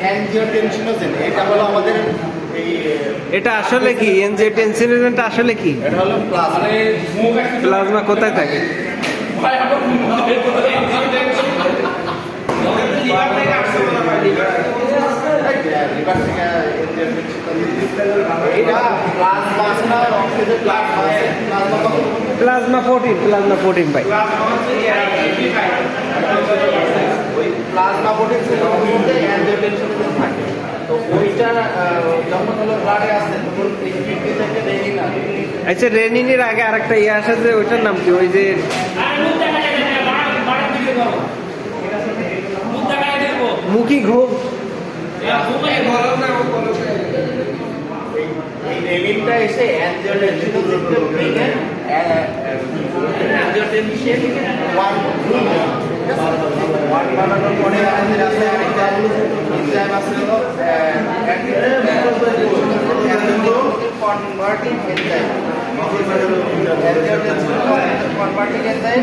অ্যাঞ্জিওটেনসিনোজেন, এটা হলো আমাদের এই এটা আসলে কি এনজিওটেনসিনোজেনটা আসলে কি? এটা হলো প্লাজমা কোথায় থাকে? প্লাজমা প্রোটিন ভাই। ওই প্লাজমা প্রোটিন থাকে। তো ওইটা যখন হলো ব্লাডে আসছে তখন কিডনি থেকে রেনিন আসে। আচ্ছা, রেনিনের আগে আরেকটা ইয়ে আসে যে ওইটার নাম কি? ওই যে মুখী ঘুম। এই রেনিনটা এসে অ্যাঞ্জিওটেনসিনোজেনকে ব্রেনের অ্যাঞ্জিওটেনসিন 1 বানানোর পরে আমাদের আছে একটা এনজাইম আছে হলো কনভার্টিং এনজাইম। কনভার্টিং এনজাইম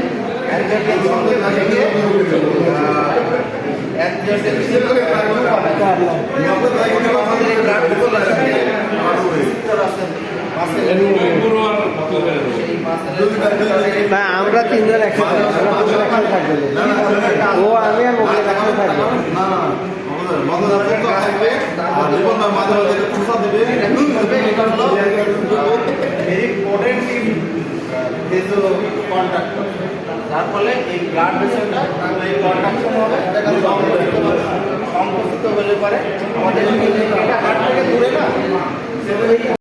না, আমরা তিনজন একসাথে থাকবো। ও আমি আর মোবাইল একসাথে থাকবো। যার ফলে এই ব্লাড ভেসেলটা এই কন্ট্রাকশন হবে, সংকুচিত হলে পরে আমাদের হার্ট থেকে দূরে না